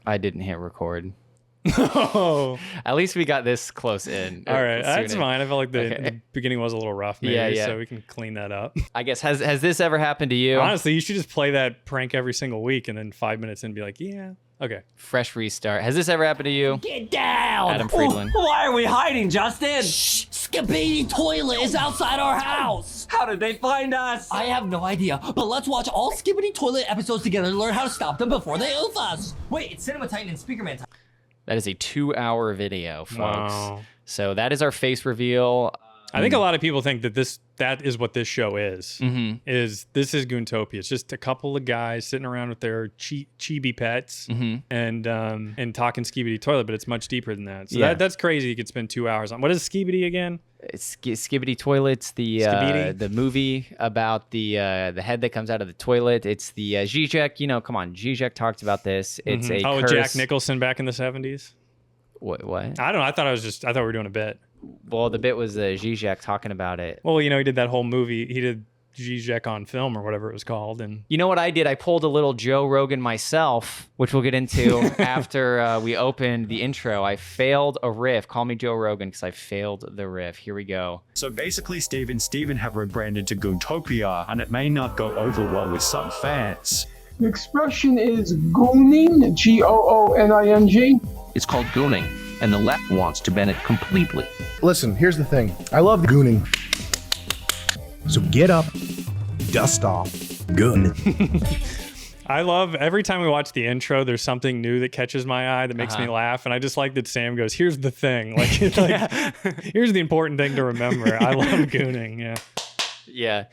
I didn't hit record. Oh. At least we got this close in. All right, that's fine. I felt like the beginning was a little rough, maybe, so we can clean that up. I guess, has this ever happened to you? Honestly, you should just play that prank every single week and then 5 minutes in be like, yeah, okay. Fresh restart. Has this ever happened to you? Get down! Adam Friedland. Why are we hiding, Justin? Shh! Skibidi toilet is outside our house! How did they find us? I have no idea, but let's watch all Skibidi toilet episodes together and learn how to stop them before they oof us! Wait, it's Cinema Titan and Speakerman time. That is a 2-hour video, folks. Wow. So that is our face reveal. I think a lot of people think that that is what this show is. This is Goontopia. It's just a couple of guys sitting around with their chibi pets and talking Skibidi toilet, but it's much deeper than that. So that's crazy. You could spend 2 hours on. What is Skibidi again? It's Skibidi Toilets, the movie about the head that comes out of the toilet. It's the Zizek. You know, come on, Zizek talked about this. It's a curse. Jack Nicholson back in the 70s. What? I don't know. I thought we were doing a bit. Well, the bit was Zizek talking about it. Well, you know, he did that whole movie. He did Zizek on film or whatever it was called. And you know what I did? I pulled a little Joe Rogan myself, which we'll get into after we opened the intro. I failed a riff. Call me Joe Rogan because I failed the riff. Here we go. So basically, Steve and Steven have rebranded to Goontopia, and it may not go over well with some fans. The expression is gooning, G-O-O-N-I-N-G. It's called gooning, and the left wants to ban it completely. Listen, here's the thing. I love gooning. So get up, dust off, goon. I love every time we watch the intro, there's something new that catches my eye that makes me laugh. And I just like that Sam goes, here's the thing. Like here's the important thing to remember. I love gooning. Yeah. Yeah.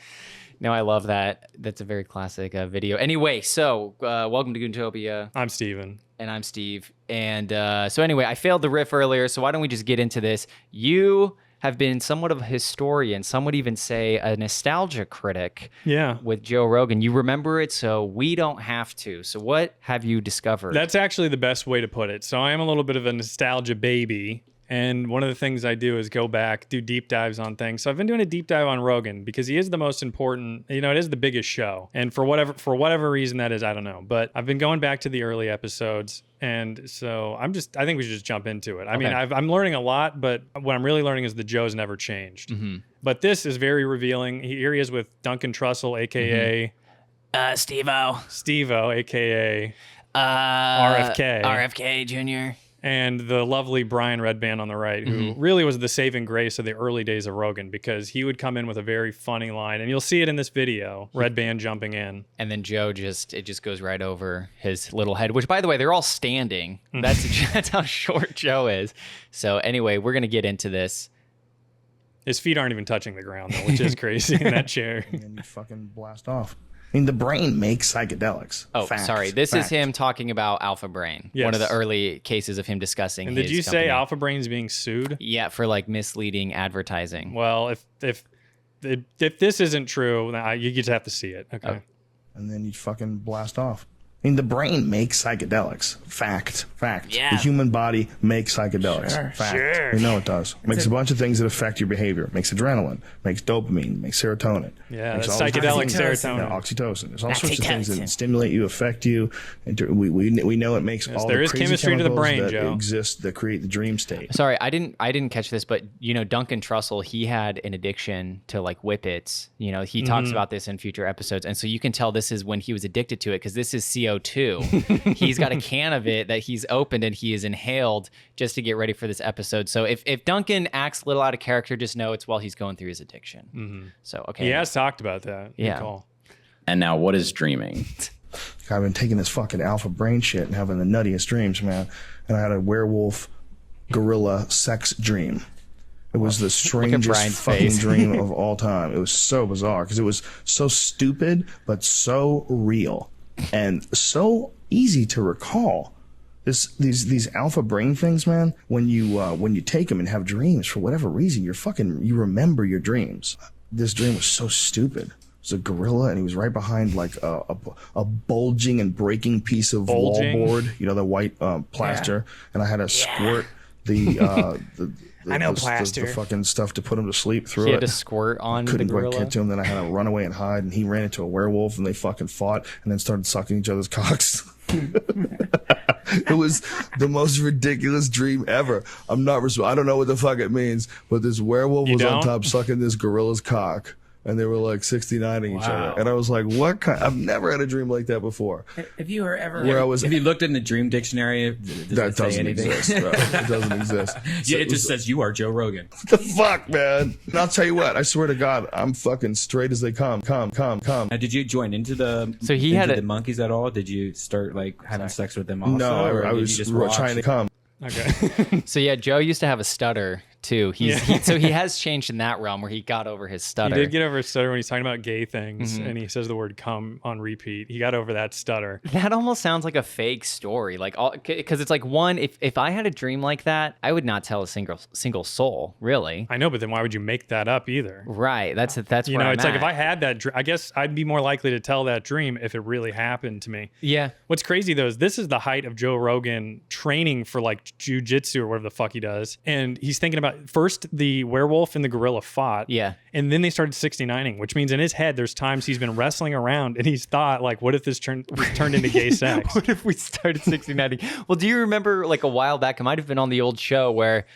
No, I love that. That's a very classic video. Anyway, so welcome to Goontopia. I'm Steven. And I'm Steve. And so anyway, I failed the riff earlier, so why don't we just get into this? You have been somewhat of a historian, some would even say a nostalgia critic with Joe Rogan. You remember it, so we don't have to. So what have you discovered? That's actually the best way to put it. So I am a little bit of a nostalgia baby. And one of the things I do is go back, do deep dives on things. So I've been doing a deep dive on Rogan because he is the most important, you know, it is the biggest show. And for whatever reason that is, I don't know. But I've been going back to the early episodes. And so I think we should just jump into it. I mean, I'm learning a lot, but what I'm really learning is the Joe's never changed. But this is very revealing. Here he is with Duncan Trussell, a.k.a. Steve-O, a.k.a. RFK Jr. And the lovely Brian Redband on the right, who really was the saving grace of the early days of Rogan, because he would come in with a very funny line, and you'll see it in this video, Redband jumping in. And then Joe just goes right over his little head, which, by the way, they're all standing. That's how short Joe is. So anyway, we're going to get into this. His feet aren't even touching the ground, though, which is crazy in that chair. And then you fucking blast off. I mean, the brain makes psychedelics. Oh, sorry. This is him talking about Alpha Brain. Yes. One of the early cases of him discussing and his did you company. say Alpha Brain's being sued? Yeah, for like misleading advertising. Well, if this isn't true, you just have to see it. Okay. Oh. And then you fucking blast off. I mean, the brain makes psychedelics. Fact. Yeah. The human body makes psychedelics. Fact. Sure. We know it does. It makes a bunch of things that affect your behavior. Makes adrenaline. Makes dopamine. Makes serotonin. Yeah, makes that's psychedelic serotonin. Yeah, oxytocin. There's all sorts of things that stimulate you, affect you. And we know it makes all the crazy chemistry to the brain, that Joe. exist that create the dream state. Sorry, I didn't catch this, but you know, Duncan Trussell, he had an addiction to like whippets. You know, he talks about this in future episodes, and so you can tell this is when he was addicted to it, because this is CO2. He's got a can of it that he's opened and he is inhaled just to get ready for this episode. So if Duncan acts a little out of character, just know it's while he's going through his addiction. So, okay. He has talked about that. Yeah. And now what is dreaming? I've been taking this fucking alpha brain shit and having the nuttiest dreams, man. And I had a werewolf gorilla sex dream. It was the strangest fucking dream of all time. It was so bizarre because it was so stupid, but so real and so easy to recall. These alpha brain things, man, when you take them and have dreams, for whatever reason, you remember your dreams. This dream was so stupid. It was a gorilla, and he was right behind like a bulging and breaking piece of wallboard, you know, the white plaster, and I had to squirt the the, I know the, plaster. the fucking stuff to put him to sleep through He it. had to squirt on the Couldn't gorilla. quite get to him. Then I had to run away and hide, and he ran into a werewolf, and they fucking fought, and then started sucking each other's cocks. It was the most ridiculous dream ever. I don't know what the fuck it means, but this werewolf was on top sucking this gorilla's cock. And they were like 69ing each other. And I was like, what kind? I've never had a dream like that before. Have you ever have you looked in the dream dictionary? That doesn't exist, bro. It doesn't exist. Yeah, it just says you are Joe Rogan. What the fuck, man? And I'll tell you what, I swear to God, I'm fucking straight as they come. Now, did you join into the the monkeys at all? Did you start like having sex with them also? No, I was just trying to come. Okay. So yeah, Joe used to have a stutter too. So he has changed in that realm where he got over his stutter. He did get over his stutter when he's talking about gay things, and he says the word "cum" on repeat. He got over that stutter. That almost sounds like a fake story, like because it's like if I had a dream like that, I would not tell a single soul, really. I know, but then why would you make that up either? Right. That's you where know. I'm It's like at. if I had that, I guess I'd be more likely to tell that dream if it really happened to me. Yeah. What's crazy though is this is the height of Joe Rogan training for like jujitsu or whatever the fuck he does, and he's thinking about first the werewolf and the gorilla fought. Yeah. And then they started 69ing, which means in his head, there's times he's been wrestling around and he's thought, like, what if this turned into gay sex? What if we started 69ing? Well, do you remember like a while back, it might have been on the old show where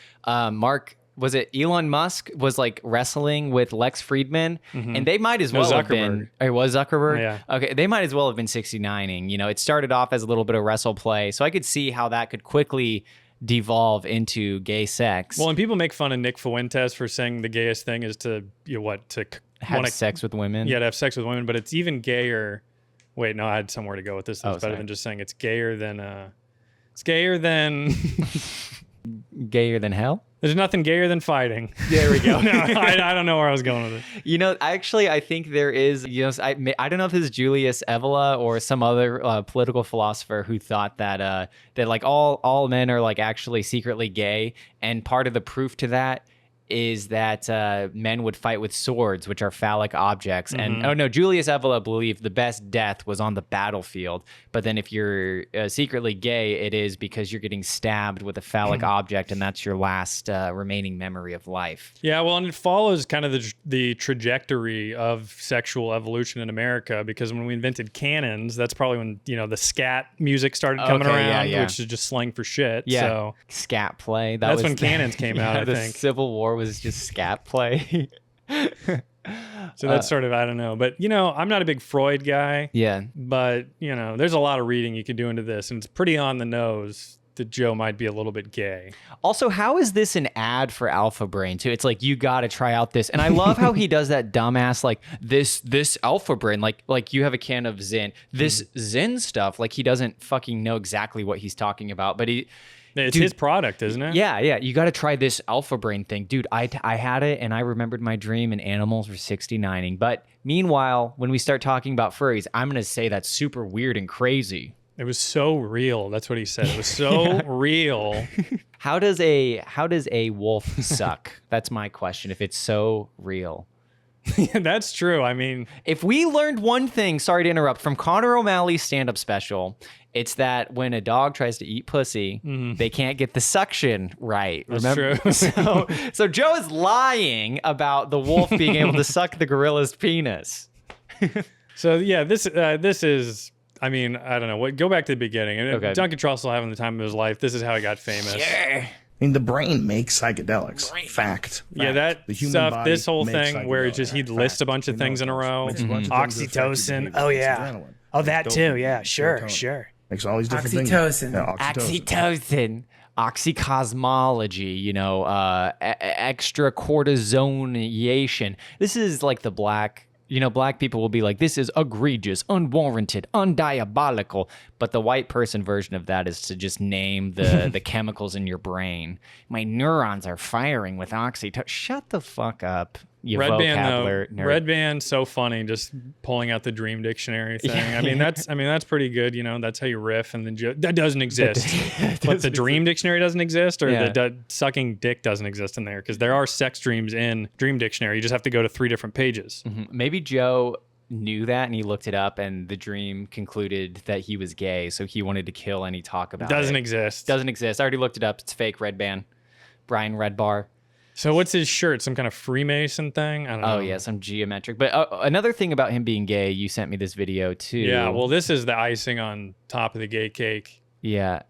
was it Elon Musk was like wrestling with Lex Fridman, and they might as well have been. It was Zuckerberg. Yeah. Okay, they might as well have been 69ing. You know, it started off as a little bit of wrestle play, so I could see how that could quickly devolve into gay sex. Well, and people make fun of Nick Fuentes for saying the gayest thing is to have sex with women. Yeah, to have sex with women, but it's even gayer. Wait, no, I had somewhere to go with this. That's better than just saying it's gayer than. Gayer than hell. There's nothing gayer than fighting. There we go. No, I don't know where I was going with it. You know, actually, I think there is, you know, I don't know if it's Julius Evola or some other political philosopher who thought that like all men are like actually secretly gay. And part of the proof to that is that men would fight with swords, which are phallic objects. And Julius Evola believed the best death was on the battlefield. But then if you're secretly gay, it is because you're getting stabbed with a phallic object, and that's your last remaining memory of life. Yeah, well, and it follows kind of the trajectory of sexual evolution in America, because when we invented cannons, that's probably when, you know, the scat music started coming around, which is just slang for shit. Yeah, so scat play. That's when cannons came out, I think. The Civil War was just scat play. So that's sort of, I don't know. But, you know, I'm not a big Freud guy. Yeah. But, you know, there's a lot of reading you could do into this, and it's pretty on the nose that Joe might be a little bit gay. Also, how is this an ad for Alpha Brain too? It's like, you got to try out this. And I love how he does that dumbass, like this Alpha Brain, like you have a can of Zen, this Zen stuff. Like, he doesn't fucking know exactly what he's talking about, but it's his product, isn't it? Yeah. You got to try this Alpha Brain thing. Dude, I had it and I remembered my dream, and animals were 69ing. But meanwhile, when we start talking about furries, I'm going to say that's super weird and crazy. It was so real. That's what he said. It was so real. How does a wolf suck? That's my question. If it's so real. Yeah, that's true. I mean, if we learned one thing, sorry to interrupt, from Conor O'Malley's stand-up special, it's that when a dog tries to eat pussy, they can't get the suction right. That's Remember? true. So Joe is lying about the wolf being able to suck the gorilla's penis. So yeah, this is. I mean, I don't know. Go back to the beginning. Okay. Duncan Trussell having the time of his life. This is how he got famous. I mean, the brain makes psychedelics. Fact. Yeah, that The human stuff, body this whole makes thing where it's just he'd list a bunch of things in a row. Oxytocin. Oh, yeah. Oh, that too. Yeah, sure. Makes all these different Oxytocin. things. Yeah, Oxytocin. Oxycosmology, you know, extra cortisoniation. This is like the black people will be like, this is egregious, unwarranted, undiabolical. But the white person version of that is to just name the chemicals in your brain. My neurons are firing with oxytocin. Shut the fuck up, you vocabulary nerd. Red Band, so funny, just pulling out the Dream Dictionary thing. Yeah. I mean, that's pretty good. You know, that's how you riff. And then that doesn't exist. But the Dream Dictionary doesn't exist, or the sucking dick doesn't exist in there, because there are sex dreams in Dream Dictionary. You just have to go to 3 different pages. Maybe Joe knew that and he looked it up, and the dream concluded that he was gay, so he wanted to kill any talk about it. Doesn't exist. Doesn't exist. I already looked it up. It's fake. Red Band. Brian Redbar. So what's his shirt? Some kind of Freemason thing? I don't know. Oh yeah, some geometric. But another thing about him being gay, you sent me this video too. Yeah, well, this is the icing on top of the gay cake. Yeah,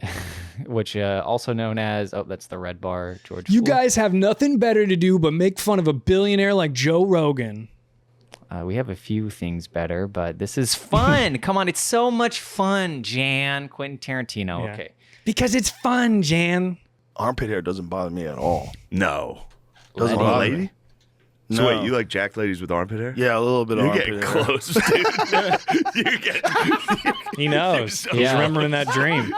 which also known as, that's the red bar, George. You guys have nothing better to do but make fun of a billionaire like Joe Rogan. We have a few things better, but this is fun. Come on, it's so much fun, Jan. Quentin Tarantino. Yeah. Okay. Because it's fun, Jan. Armpit hair doesn't bother me at all. No. Doesn't bother me. lady? No. So wait, you like jack ladies with armpit hair? Yeah, a little bit of You're armpit getting hair. close, dude. You're getting... He knows. He's remembering that dream.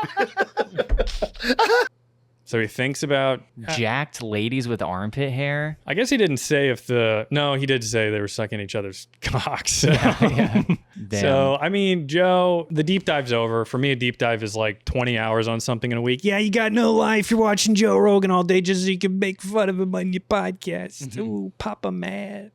So he thinks about jacked ladies with armpit hair. I guess he didn't say if no, he did say they were sucking each other's cocks. So. Damn. So, I mean, Joe, the deep dive's over. For me, a deep dive is like 20 hours on something in a week. Yeah, you got no life. You're watching Joe Rogan all day just so you can make fun of him on your podcast. Ooh, Papa mad.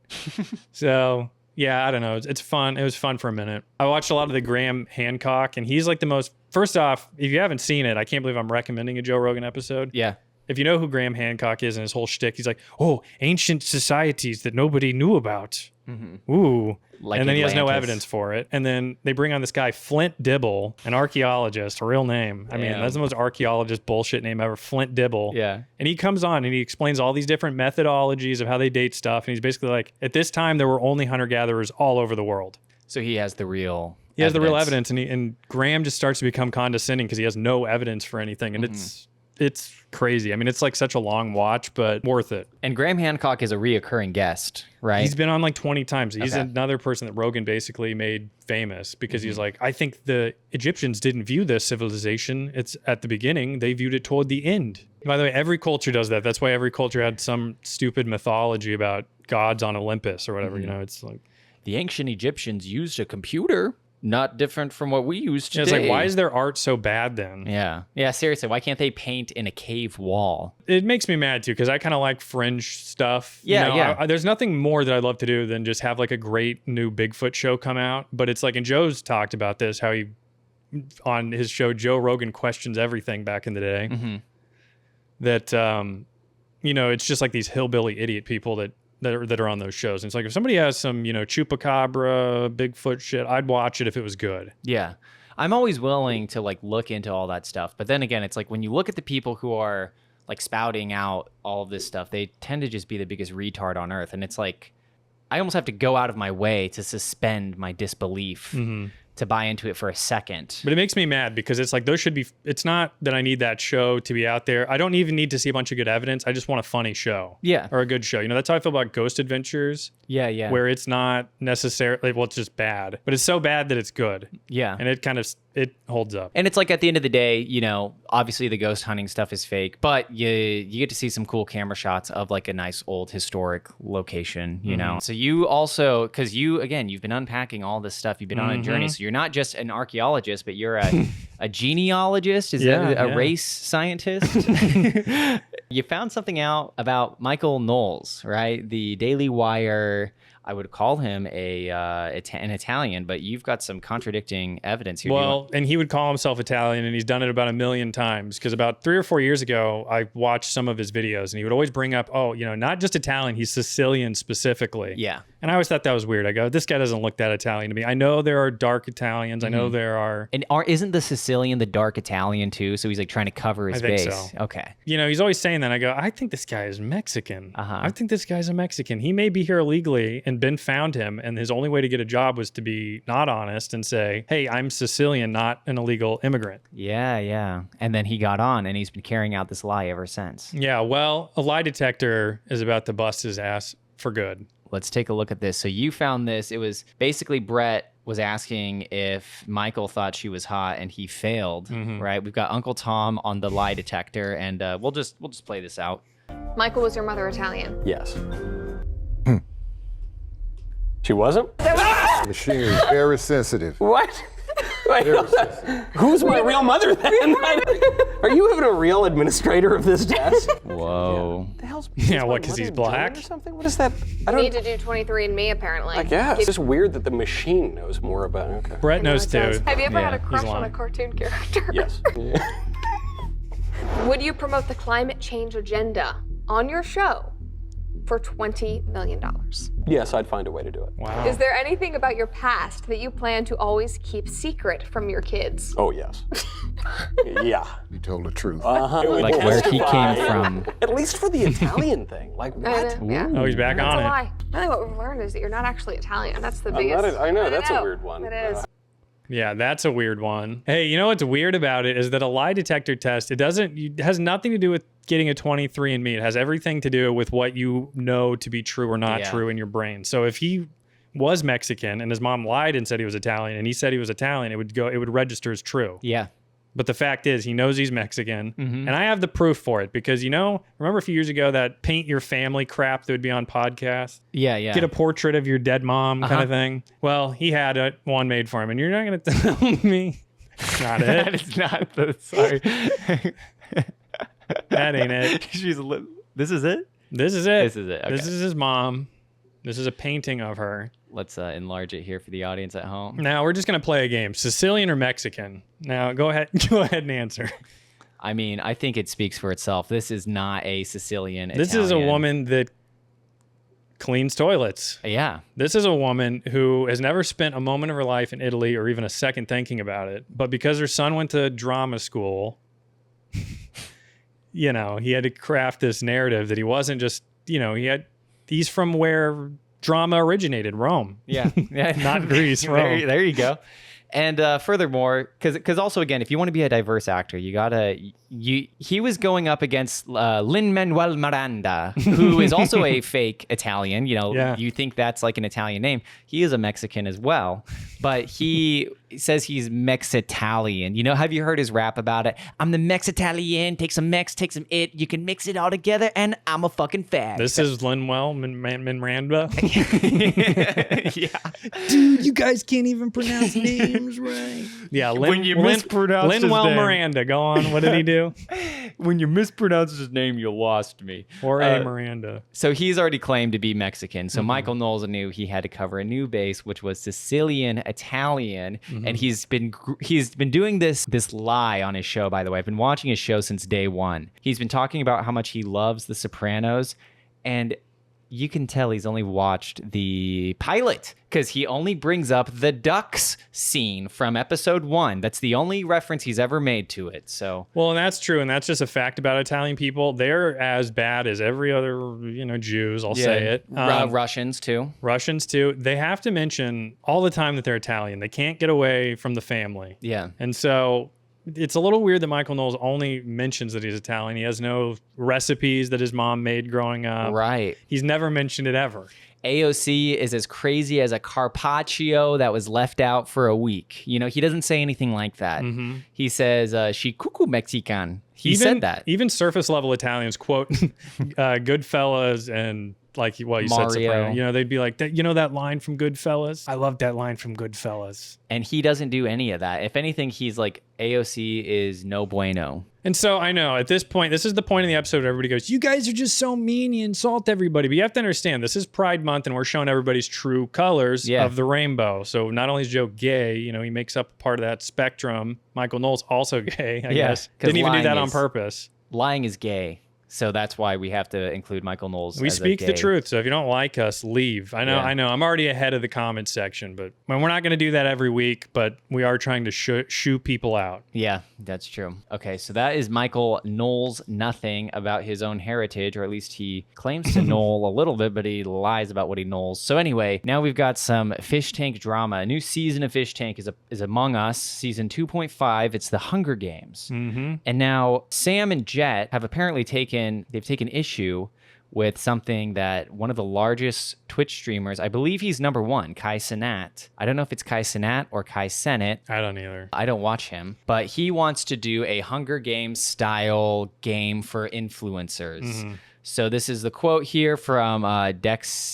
So, yeah, I don't know. It's fun. It was fun for a minute. I watched a lot of the Graham Hancock, and he's like the most... First off, if you haven't seen it, I can't believe I'm recommending a Joe Rogan episode. Yeah. If you know who Graham Hancock is and his whole shtick, he's like, oh, ancient societies that nobody knew about. Ooh. Like and then he has no Atlantis. evidence for it. And then they bring on this guy, Flint Dibble, an archaeologist, a real name. I mean, that's the most archaeologist bullshit name ever, Flint Dibble. Yeah. And he comes on and he explains all these different methodologies of how they date stuff. And he's basically like, at this time, there were only hunter-gatherers all over the world. So he has the real... He has the real evidence, and Graham just starts to become condescending because he has no evidence for anything, and it's crazy. I mean, it's like such a long watch, but worth it. And Graham Hancock is a reoccurring guest, right? He's been on like 20 times. He's another person that Rogan basically made famous because he's like, I think the Egyptians didn't view this civilization. It's at the beginning. They viewed it toward the end. By the way, every culture does that. That's why every culture had some stupid mythology about gods on Olympus or whatever. You know, it's like the ancient Egyptians used a computer. Not different from what we use today. It's like, why is their art so bad then? Yeah. Yeah, seriously. Why can't they paint in a cave wall? It makes me mad too, because I kind of like fringe stuff. Yeah, you know, there's nothing more that I love to do than just have like a great new Bigfoot show come out. But it's like, and Joe's talked about this, how he, on his show, Joe Rogan Questions Everything back in the day. That, you know, it's just like these hillbilly idiot people that are on those shows. And it's like, if somebody has some, you know, chupacabra, Bigfoot shit, I'd watch it if it was good. Yeah. I'm always willing to like look into all that stuff. But then again, it's like when you look at the people who are like spouting out all of this stuff, they tend to just be the biggest retard on earth. And it's like, I almost have to go out of my way to suspend my disbelief to buy into it for a second. But it makes me mad because it's like, those should be, it's not that I need that show to be out there. I don't even need to see a bunch of good evidence. I just want a funny show. Yeah. Or a good show. You know, that's how I feel about Ghost Adventures. Yeah, yeah. Where it's not necessarily, well, it's just bad, but it's so bad that it's good. Yeah. And it kind of, it holds up. And it's like at the end of the day, you know, obviously the ghost hunting stuff is fake, but you get to see some cool camera shots of like a nice old historic location, you know? So you also, because you, again, you've been unpacking all this stuff. You've been on a journey. So you're not just an archaeologist, but you're a genealogist. Is that a race scientist? You found something out about Michael Knowles, right? The Daily Wire, I would call him an Italian, but you've got some contradicting evidence here. Well, and he would call himself Italian, and he's done it about 1 million times. Because about 3 or 4 years ago, I watched some of his videos, and he would always bring up, oh, you know, not just Italian, he's Sicilian specifically. Yeah. And I always thought that was weird. I go, this guy doesn't look that Italian to me. I know there are dark Italians. I know there are. And isn't the Sicilian the dark Italian too? So he's like trying to cover his base. So. Okay. You know, he's always saying that. I go, I think this guy is Mexican. I think this guy's a Mexican. He may be here illegally, and Ben found him, and his only way to get a job was to be not honest and say, hey, I'm Sicilian, not an illegal immigrant. Yeah, yeah. And then he got on, and he's been carrying out this lie ever since. Yeah, well, a lie detector is about to bust his ass for good. Let's take a look at this. So you found this. It was basically Brett was asking if Michael thought she was hot, and he failed, right? We've got Uncle Tom on the lie detector, and we'll just play this out. Michael, was your mother Italian? Yes. She wasn't? Machine is very sensitive. What? Who's my real mother then? Are you even a real administrator of this test? Whoa. The hell's what, because he's black? Or something? What is that? You need to do 23andMe, apparently. I guess. It's just weird that the machine knows more about it. Okay. Brett knows too. Have you ever had a crush on a cartoon character? Yes. Would you promote the climate change agenda on your show for $20 million. Yes, I'd find a way to do it. Wow. Is there anything about your past that you plan to always keep secret from your kids? Oh, yes. Yeah. You told the truth. Like where he came from. At least for the Italian thing. Like, what? Yeah. Oh, he's back That's on a it. lie. Really, what we've learned is that you're not actually Italian. That's the I'm biggest. not I know, that's a weird one. It is. Yeah, that's a weird one. Hey, you know what's weird about it is that a lie detector test, it has nothing to do with getting a 23andMe. It has everything to do with what you know to be true or not true in your brain. So if he was Mexican and his mom lied and said he was Italian and he said he was Italian, it would register as true. Yeah. But the fact is, he knows he's Mexican. And I have the proof for it because, remember a few years ago that paint your family crap that would be on podcasts? Yeah, yeah. Get a portrait of your dead mom kind of thing. Well, he had one made for him. And you're not going to tell me that's not it. That is not the, sorry. That ain't it. This is it? This is it. This is it. Okay. This is his mom. This is a painting of her. Let's enlarge it here for the audience at home. Now we're just gonna play a game. Sicilian or Mexican? Now go ahead and answer. I mean, I think it speaks for itself. This is not a Sicilian. This is a woman that cleans toilets. Yeah. This is a woman who has never spent a moment of her life in Italy or even a second thinking about it. But because her son went to drama school, he had to craft this narrative that he wasn't just, he's from where drama originated, Rome. Yeah. Not Greece, Rome. There you go. And furthermore, because also, again, if you want to be a diverse actor, he was going up against Lin-Manuel Miranda, who is also a fake Italian. You think that's like an Italian name. He is a Mexican as well, but he says he's Mex-Italian. Have you heard his rap about it? I'm the Mex-Italian, take some Mex, take some it, you can mix it all together, and I'm a fucking fag. This is Lin-Manuel Miranda. Yeah. Dude, you guys can't even pronounce names right. Yeah, when you mispronounce his Lin-Manuel name. Miranda, go on. What did he do? When you mispronounce his name, you lost me. Or a Miranda. So he's already claimed to be Mexican. So Michael Knowles knew he had to cover a new base, which was Sicilian Italian. And he's been doing this lie on his show, by the way. I've been watching his show since day one. He's been talking about how much he loves The Sopranos, and you can tell he's only watched the pilot because he only brings up the ducks scene from episode 1. That's the only reference he's ever made to it. So, well, and that's true, and that's just a fact about Italian people. They're as bad as every other, Jews. I'll say it. Russians too. Russians too. They have to mention all the time that they're Italian. They can't get away from the family. Yeah, and so it's a little weird that Michael Knowles only mentions that he's Italian. He has no recipes that his mom made growing up. Right. He's never mentioned it ever. AOC is as crazy as a carpaccio that was left out for a week. He doesn't say anything like that. He says, she cuckoo Mexican. He said that. Even surface level Italians quote Goodfellas and like, well, you Mario. said Soprano. They'd be like, that line from Goodfellas? I love that line from Goodfellas. And he doesn't do any of that. If anything, he's like, AOC is no bueno. And so I know at this point, this is the point in the episode where everybody goes, you guys are just so mean, you insult everybody. But you have to understand, this is Pride Month and we're showing everybody's true colors of the rainbow. So not only is Joe gay, he makes up part of that spectrum. Michael Knowles also gay, I guess. Didn't even do that on purpose. Lying is gay. So that's why we have to include Michael Knowles. We speak the truth. So if you don't like us, leave. I know. I'm already ahead of the comments section, but we're not going to do that every week, but we are trying to shoo people out. Yeah, that's true. Okay, so that is Michael Knowles nothing about his own heritage, or at least he claims to know a little bit, but he lies about what he knows. So anyway, now we've got some Fishtank drama. A new season of Fishtank is among us, season 2.5. It's the Hunger Games. And now Sam and Jet have apparently taken issue with something that one of the largest Twitch streamers, I believe he's number one, Kai Cenat. I don't know if it's Kai Cenat or Kai Cenat. I don't either. I don't watch him. But he wants to do a Hunger Games style game for influencers. So this is the quote here from Dextero,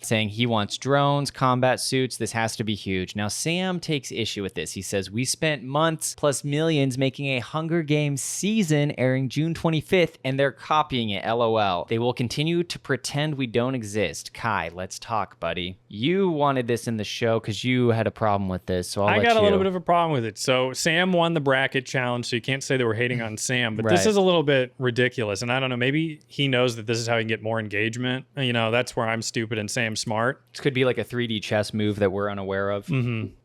saying he wants drones, combat suits. This has to be huge. Now, Sam takes issue with this. He says, we spent months plus millions making a Hunger Games season airing June 25th, and they're copying it, LOL. They will continue to pretend we don't exist. Kai, let's talk, buddy. You wanted this in the show because you had a problem with this, so I got a little bit of a problem with it. So Sam won the bracket challenge, so you can't say that we're hating on Sam, but this is is a little bit ridiculous. And I don't know, maybe he knows that this is how he can get more engagement. You know, that's where I'm stupid and Sam's smart. This could be like a 3D chess move that we're unaware of.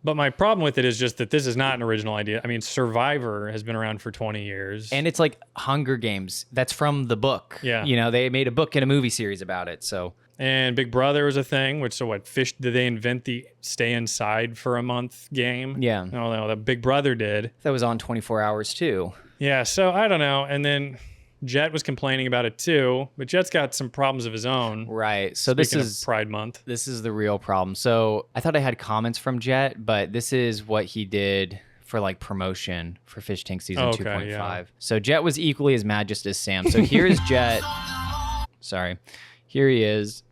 But my problem with it is just that this is not an original idea. I mean, Survivor has been around for 20 years. And it's like Hunger Games. That's from the book. Yeah. You know, they made a book and a movie series about it. So. And Big Brother was a thing, which, so what, did they invent the stay inside for a month game? Yeah. No, that Big Brother did. That was on 24 Hours too. Yeah, so I don't know. And then Jet was complaining about it too, but Jet's got some problems of his own. Right. So Speaking this is of Pride Month. This is the real problem. So I thought I had comments from Jet, but this is what he did for like promotion for Fishtank season 2.5. Yeah. So Jet was equally as mad just as Sam. So here's Jet. Sorry. Here he is.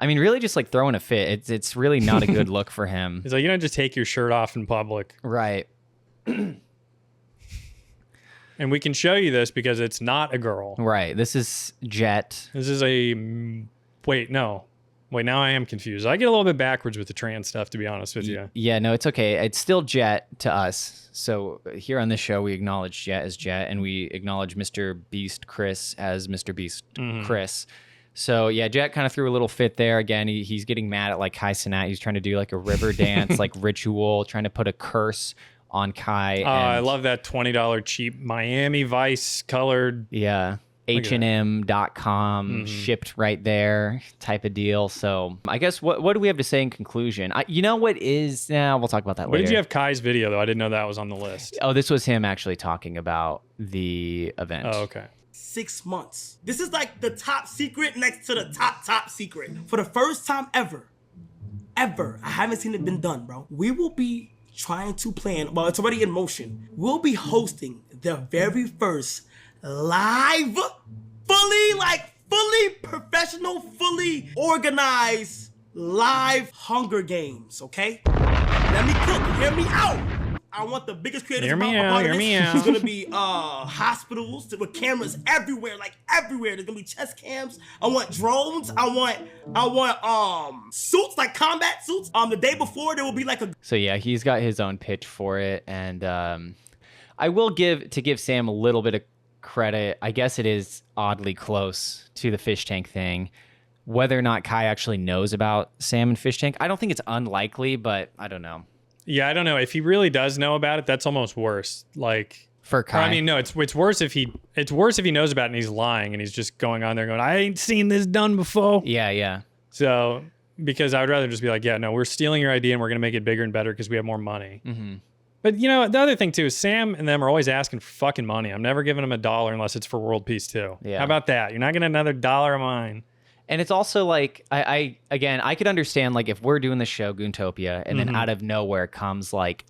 I mean, really just like throwing a fit. It's really not a good look for him. He's like, you don't just take your shirt off in public. Right. And we can show you this because it's not a girl. Right. This is Jet. This is a... Wait, no. Wait, now I am confused. I get a little bit backwards with the trans stuff, to be honest with you. Yeah, no, it's okay. It's still Jet to us. So here on this show, we acknowledge Jet as Jet, and we acknowledge MrBeast Chris as MrBeast Chris. So yeah, Jet kind of threw a little fit there. Again, he's getting mad at like Kai Cenat. He's trying to do like a river dance, like ritual, trying to put a curse on Kai. I love that $20 cheap Miami Vice colored. Yeah. H&M.com shipped right there type of deal. So I guess what do we have to say in conclusion? You know what is now we'll talk about that later. Where did you have Kai's video though? I didn't know that was on the list. Oh, this was him actually talking about the event. Oh, okay. 6 months. This is like the top secret next to the top secret. For the first time ever, I haven't seen it been done, bro. We will be trying to plan, well, it's already in motion. We'll be hosting the very first live, fully professional, fully organized live Hunger Games, okay? Let me cook, hear me out. I want the biggest creators hear me about out. It's gonna be hospitals with cameras everywhere, like everywhere. There's gonna be chest cams. I want drones. I want suits, like combat suits. The day before there will be like a. So yeah, he's got his own pitch for it, and I will give Sam a little bit of credit. I guess it is oddly close to the Fishtank thing. Whether or not Kai actually knows about Sam and Fishtank, I don't think it's unlikely, but I don't know. Yeah, I don't know. If he really does know about it, that's almost worse. Like for Kai. I mean, no, it's worse if he knows about it and he's lying and he's just going on there going, I ain't seen this done before. Yeah. So because I would rather just be like, yeah, no, we're stealing your idea and we're gonna make it bigger and better because we have more money. But you know, the other thing too is Sam and them are always asking for fucking money. I'm never giving them $1 unless it's for world peace too. Yeah. How about that? You're not getting another $1 of mine. And it's also like, I could understand like if we're doing the show Goontopia and then out of nowhere comes like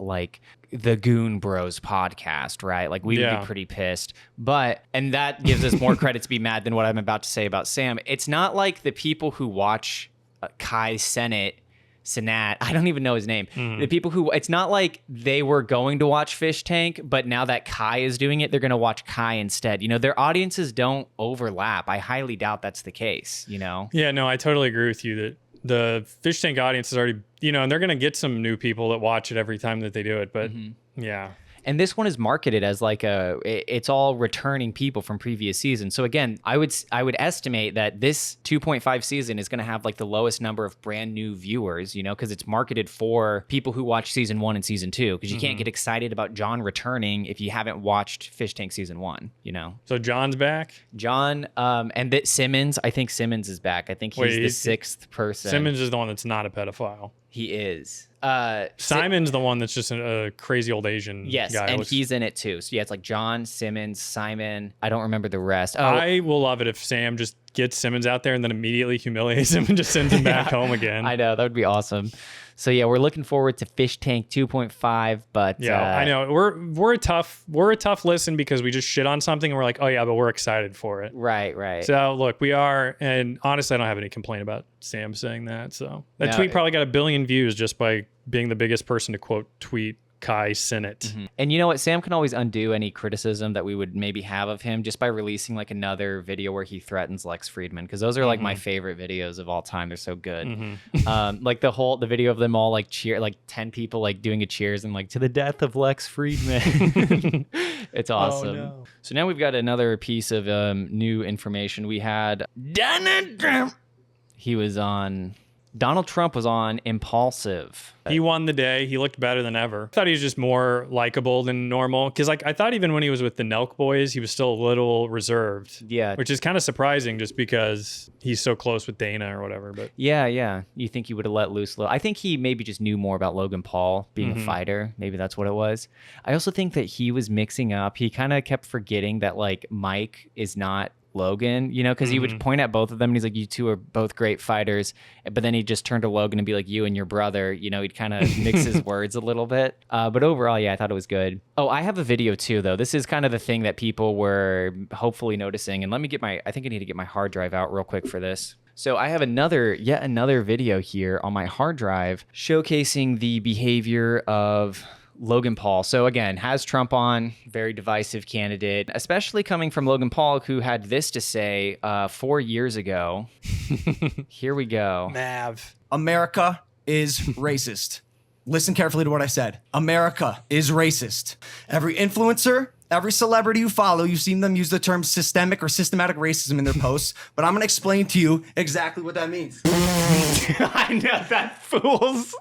the Goon Bros podcast, right? Like we would be pretty pissed. And that gives us more credit to be mad than what I'm about to say about Sam. It's not like the people who watch Kai Cenat, I don't even know his name. The people who, it's not like they were going to watch Fishtank, but now that Kai is doing it, they're going to watch Kai instead. You know, their audiences don't overlap. I highly doubt that's the case, you know? Yeah, no, I totally agree with you that the Fishtank audience is already, you know, and they're going to get some new people that watch it every time that they do it. But yeah. And this one is marketed as like it's all returning people from previous seasons. So again, I would estimate that this 2.5 season is going to have like the lowest number of brand new viewers, you know, because it's marketed for people who watch season 1 and season 2. Because you can't get excited about John returning if you haven't watched Fishtank season 1, you know. So John's back? John, and that Simmons, I think Simmons is back. I think he's the sixth person. Simmons is the one that's not a pedophile. He is. Simon's the one that's just a crazy old Asian guy. Yes, and he's in it too. So yeah, it's like John, Simmons, Simon. I don't remember the rest. Oh, I will love it if Sam just gets Simmons out there and then immediately humiliates him and just sends him back home again. I know, that would be awesome. So yeah, we're looking forward to Fishtank 2.5, but yeah, I know we're a tough listen because we just shit on something and we're like, oh yeah, but we're excited for it. Right. So look, we are, and honestly, I don't have any complaint about Sam saying that. So that tweet probably got 1 billion views just by being the biggest person to quote tweet Kai Cenat. Mm-hmm. And you know what? Sam can always undo any criticism that we would maybe have of him just by releasing like another video where he threatens Lex Fridman, because those are like my favorite videos of all time. They're so good. Like the video of them all like cheer, like 10 people like doing a cheers and like to the death of Lex Fridman. It's awesome. Oh, no. So now we've got another piece of new information. We had Donald Trump. Donald Trump was on Impaulsive. He won the day. He looked better than ever. I thought he was just more likable than normal. Because like I thought even when he was with the Nelk Boys, he was still a little reserved. Yeah. Which is kind of surprising just because he's so close with Dana or whatever. But yeah. You think he would have let loose a little. I think he maybe just knew more about Logan Paul being a fighter. Maybe that's what it was. I also think that he was mixing up. He kind of kept forgetting that like Mike is not Logan, you know, because he would point at both of them and he's like, you two are both great fighters, but then he'd just turn to Logan and be like, you and your brother, you know, he'd kind of mix his words a little bit, but overall, yeah, I thought it was good. Oh, I have a video too though. This is kind of the thing that people were hopefully noticing, and let me get I think I need to get my hard drive out real quick for this. So I have yet another video here on my hard drive showcasing the behavior of Logan Paul. So again, has Trump on, very divisive candidate, especially coming from Logan Paul, who had this to say 4 years ago. Here we go. Mav. America is racist. Listen carefully to what I said. America is racist. Every influencer, every celebrity you follow, you've seen them use the term systemic or systematic racism in their posts, but I'm going to explain to you exactly what that means. I know, that fools.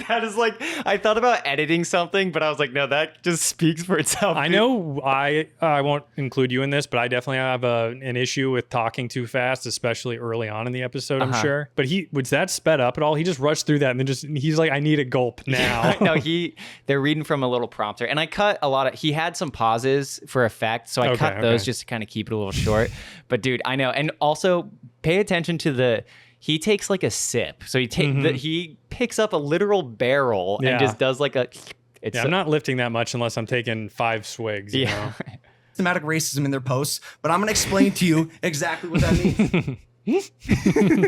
That is like, I thought about editing something, but I was like, no, that just speaks for itself. I know I won't include you in this, but I definitely have an issue with talking too fast, especially early on in the episode, I'm sure. But was that sped up at all? He just rushed through that and then he's like, I need a gulp now. No, they're reading from a little prompter. And I cut a lot he had some pauses for effect, so I cut those just to kind of keep it a little short. But dude, I know. And also pay attention to he takes like a sip. So he picks up a literal barrel and just does like I'm not lifting that much unless I'm taking 5 swigs, you know? Systematic racism in their posts, but I'm going to explain to you exactly what that means.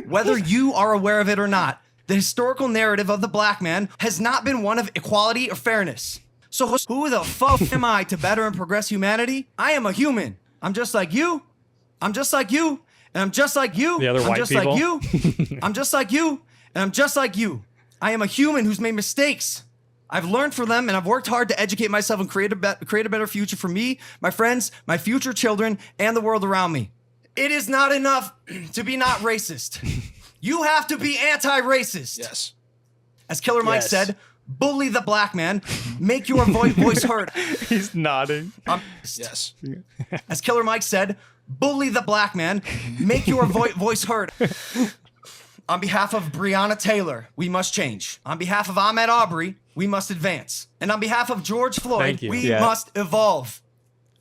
Whether you are aware of it or not, the historical narrative of the black man has not been one of equality or fairness. So who the fuck am I to better and progress humanity? I am a human. I'm just like you. I'm just like you. And I'm just like you. The other I'm white just people. like you. I'm just like you. And I'm just like you. I am a human who's made mistakes. I've learned from them, and I've worked hard to educate myself and create a better future for me, my friends, my future children, and the world around me. It is not enough to be not racist. You have to be anti-racist. Yes. As Killer Mike said, bully the black man, make your voice heard. He's nodding. Yes. As Killer Mike said, bully the black man, make your voice heard. On behalf of Breonna Taylor, we must change. On behalf of Ahmaud Arbery, we must advance. And on behalf of George Floyd, we must evolve.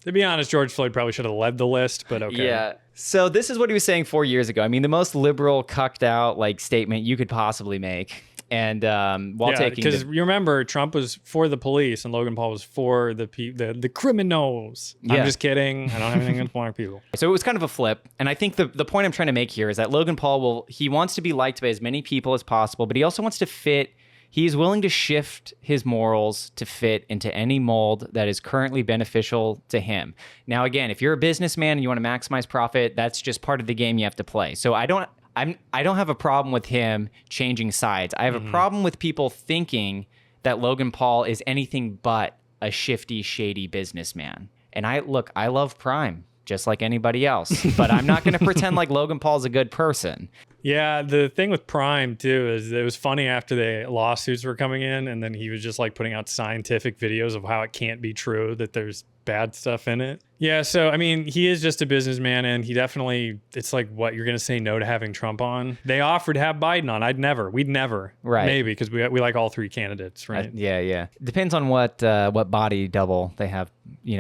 To be honest, George Floyd probably should have led the list, but okay. Yeah. So this is what he was saying 4 years ago. I mean, the most liberal, cucked out like statement you could possibly make. And while taking, because you remember Trump was for the police and Logan Paul was for the criminals. Yeah. I'm just kidding. I don't have anything against black people. So it was kind of a flip. And I think the point I'm trying to make here is that Logan Paul he wants to be liked by as many people as possible, but he also wants to fit. He's willing to shift his morals to fit into any mold that is currently beneficial to him. Now, again, if you're a businessman and you want to maximize profit, that's just part of the game you have to play. So I don't have a problem with him changing sides. I have a problem with people thinking that Logan Paul is anything but a shifty, shady businessman. And I love Prime just like anybody else, but I'm not going to pretend like Logan Paul's a good person. Yeah, the thing with Prime too is it was funny after the lawsuits were coming in, and then he was just like putting out scientific videos of how it can't be true that there's bad stuff in it. Yeah, so I mean, he is just a businessman, and he definitely, it's like, what, you're gonna say no to having Trump on? They offered to have Biden on. We'd never, right? Maybe, because we like all 3 candidates, right? Yeah. Depends on what body double they have,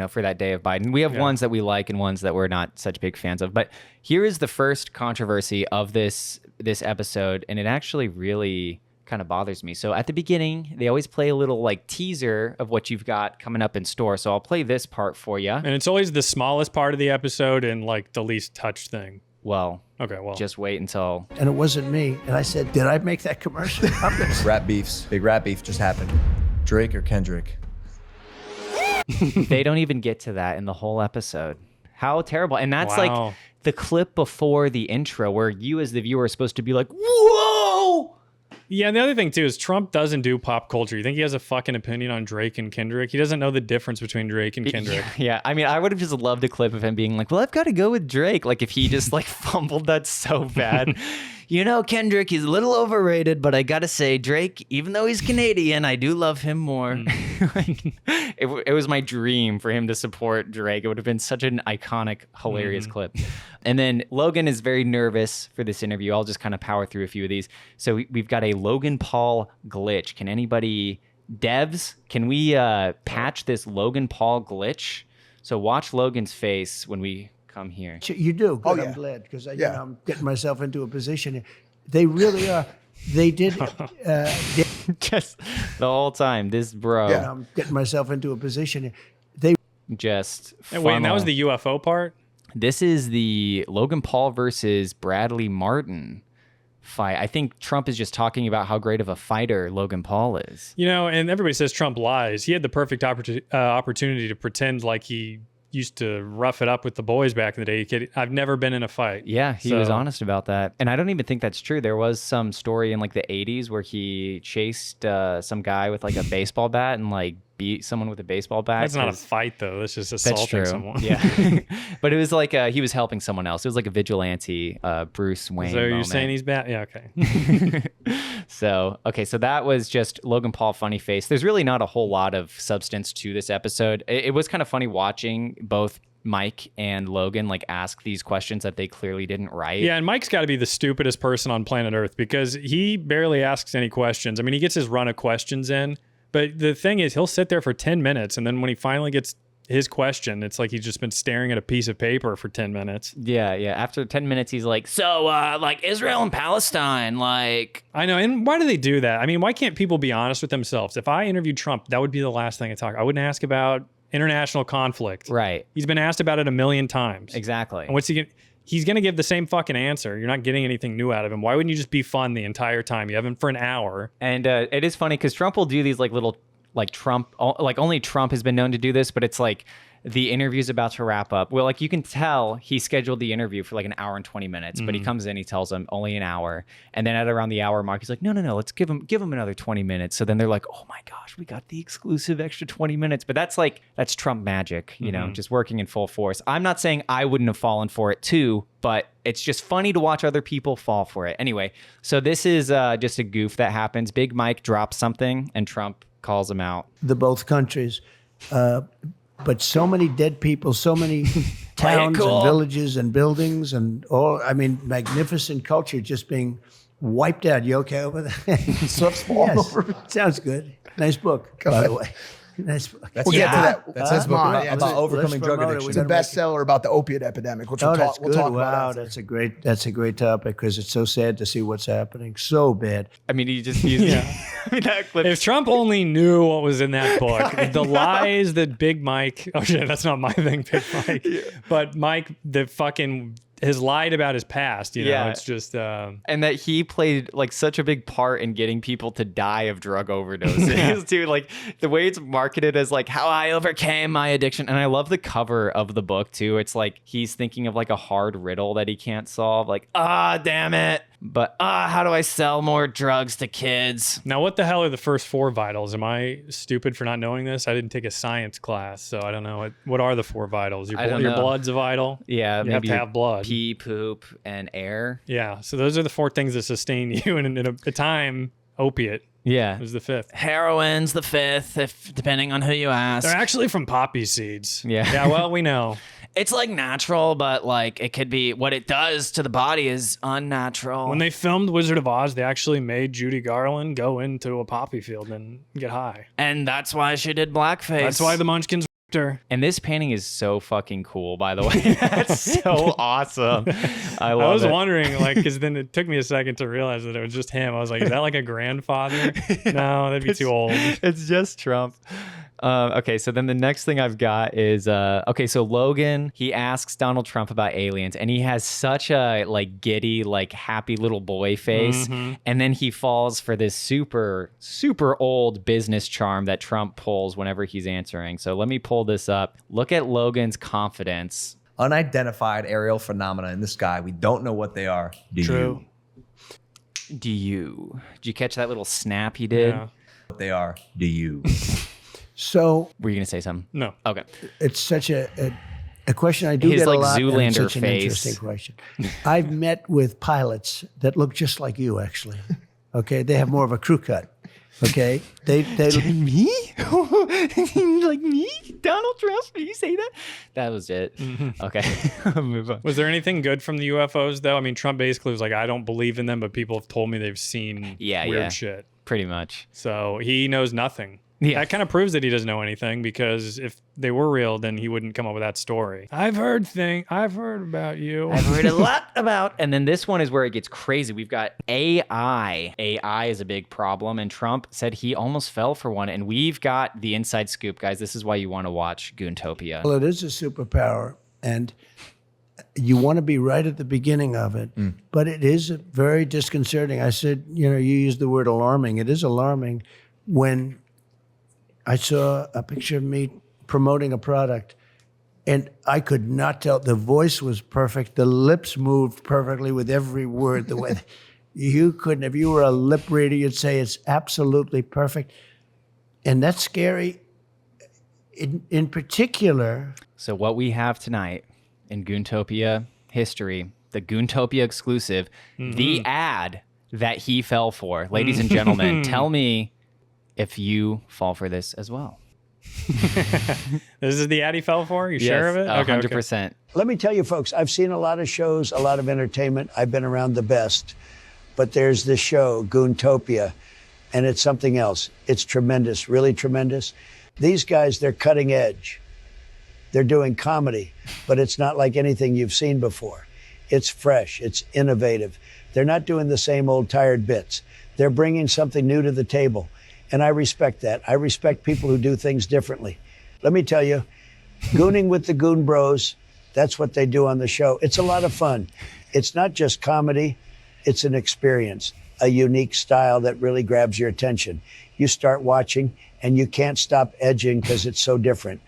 for that day of Biden. We have ones that we like and ones that we're not such big fans of. But here is the first controversy of this episode, and it actually really kind of bothers me. So at the beginning, they always play a little like teaser of what you've got coming up in store. So I'll play this part for you. And it's always the smallest part of the episode and like the least touched thing. Well, okay, just wait until. And it wasn't me. And I said, did I make that commercial? Rap beefs. Big rap beef just happened. Drake or Kendrick? They don't even get to that in the whole episode. How terrible. And that's Wow. like the clip before the intro where you as the viewer are supposed to be like, whoa! Yeah, and the other thing too is Trump doesn't do pop culture. You think he has a fucking opinion on Drake and Kendrick? He doesn't know the difference between Drake and Kendrick. Yeah, I mean, I would have just loved a clip of him being like, well, I've got to go with Drake. Like, if he just like fumbled that so bad. You know, Kendrick, he's a little overrated, but I got to say, Drake, even though he's Canadian, I do love him more. Like, it was my dream for him to support Drake. It would have been such an iconic, hilarious clip. And then Logan is very nervous for this interview. I'll just kind of power through a few of these. So we've got a Logan Paul glitch. Can anybody, devs, can we patch this Logan Paul glitch? So watch Logan's face when we come here. You do. Good. I'm glad because I'm getting myself into a position. They really are. They did. Just the whole time, this bro. Yeah, I'm getting myself into a position. They just. Wait, and that was the UFO part? This is the Logan Paul versus Bradley Martin fight. I think Trump is just talking about how great of a fighter Logan Paul is. You know, and everybody says Trump lies. He had the perfect opportunity to pretend like he used to rough it up with the boys back in the day. I've never been in a fight. Yeah, he was honest about that. And I don't even think that's true. There was some story in like the 80s where he chased some guy with like a baseball bat and like beat someone with a baseball bat. That's not a fight though. That's just assaulting true. someone. Yeah. But it was like he was helping someone else. It was like a vigilante Bruce Wayne So you're moment. saying he's bad? Yeah, okay. So that was just Logan Paul funny face. There's really not a whole lot of substance to this episode. It was kind of funny watching both Mike and Logan like ask these questions that they clearly didn't write. Yeah, and Mike's got to be the stupidest person on planet Earth because he barely asks any questions. I mean, he gets his run of questions in, but the thing is he'll sit there for 10 minutes and then when he finally gets his question, it's like he's just been staring at a piece of paper for 10 minutes. Yeah. After 10 minutes, he's like, so, like, Israel and Palestine, like... I know, and why do they do that? I mean, why can't people be honest with themselves? If I interviewed Trump, that would be the last thing I talk. I wouldn't ask about international conflict. Right. He's been asked about it a million times. Exactly. And what's he gonna... He's going to give the same fucking answer. You're not getting anything new out of him. Why wouldn't you just be fun the entire time? You have him for an hour. And it is funny because Trump will do these like little... Like Trump, like only Trump has been known to do this, but it's like the interview's about to wrap up. Well, like you can tell he scheduled the interview for like an hour and 20 minutes, but he comes in, he tells them only an hour. And then at around the hour mark, he's like, no, let's give him another 20 minutes. So then they're like, oh my gosh, we got the exclusive extra 20 minutes. But that's Trump magic, you know, just working in full force. I'm not saying I wouldn't have fallen for it too, but it's just funny to watch other people fall for it. Anyway, so this is just a goof that happens. Big Mike drops something and Trump calls him out. The both countries, but so many dead people, so many towns and villages and buildings and all. I mean, magnificent culture just being wiped out. You okay over there? Stuff's falling over. Sounds good. Nice book, by the way. Nice book. We'll get to that. That's his book about overcoming drug addiction. It's a bestseller about the opiate epidemic, which we'll talk wow, about. That's a great topic because it's so sad to see what's happening. So bad. I mean, he just used I mean, that clip. If Trump only knew what was in that book, the lies that Big Mike, oh shit, that's not my thing, Big Mike, but Mike, the fucking has lied about his past, you know, it's just... And that he played like such a big part in getting people to die of drug overdoses, dude. Like the way it's marketed as like how I overcame my addiction. And I love the cover of the book too. It's like he's thinking of like a hard riddle that he can't solve. Like, damn it. But how do I sell more drugs to kids? Now, what the hell are the first four vitals? Am I stupid for not knowing this? I didn't take a science class, so I don't know. What are the four vitals? Your blood's a vital? Yeah. You have to have blood. Pee, poop, and air. Yeah, so those are the four things that sustain you. And in a time, opiate was the fifth. Heroin's the fifth, if depending on who you ask. They're actually from poppy seeds. Yeah, well, we know. It's like natural, but like it could be what it does to the body is unnatural. When they filmed Wizard of Oz, they actually made Judy Garland go into a poppy field and get high. And that's why she did blackface. That's why the Munchkins raped her. And this painting is so fucking cool, by the way. That's so awesome. I was wondering, like, because then it took me a second to realize that it was just him. I was like, is that like a grandfather? No, that'd be too old. It's just Trump. Okay, so then the next thing I've got is okay, so Logan, he asks Donald Trump about aliens, and he has such a like giddy, like happy little boy face, and then he falls for this super old business charm that Trump pulls whenever he's answering. So let me pull this up. Look at Logan's confidence. Unidentified aerial phenomena in the sky. We don't know what they are. Did you catch that little snap he did? Yeah. What they are. Do you? So, were you gonna say something? No. Okay. It's such a question I do His, get like, a lot. Zoolander and it's such face. an interesting question. I've met with pilots that look just like you, actually. Okay, they have more of a crew cut. Okay, they me like me, Donald Trump. Did you say that? That was it. Okay, move on. Was there anything good from the UFOs though? I mean, Trump basically was like, I don't believe in them, but people have told me they've seen weird shit. Pretty much. So he knows nothing. Yeah. That kind of proves that he doesn't know anything, because if they were real, then he wouldn't come up with that story. I've heard about you. I've heard a lot about. And then this one is where it gets crazy. We've got AI. AI is a big problem, and Trump said he almost fell for one. And we've got the inside scoop, guys. This is why you want to watch Goontopia. Well, it is a superpower, and you want to be right at the beginning of it, but it is very disconcerting. I said, you used the word alarming. It is alarming when I saw a picture of me promoting a product, and I could not tell. The voice was perfect. The lips moved perfectly with every word. The way you couldn't, if you were a lip reader, you'd say it's absolutely perfect. And that's scary in particular. So what we have tonight in Goontopia history, the Goontopia exclusive, the ad that he fell for. Ladies and gentlemen, tell me if you fall for this as well. This is the ad he fell for? You sure of it? 100%. Let me tell you, folks, I've seen a lot of shows, a lot of entertainment. I've been around the best. But there's this show, Goontopia, and it's something else. It's tremendous, really tremendous. These guys, they're cutting edge. They're doing comedy, but it's not like anything you've seen before. It's fresh. It's innovative. They're not doing the same old tired bits. They're bringing something new to the table. And I respect that. I respect people who do things differently. Let me tell you, gooning with the Goon Bros, that's what they do on the show. It's a lot of fun. It's not just comedy. It's an experience, a unique style that really grabs your attention. You start watching and you can't stop edging because it's so different.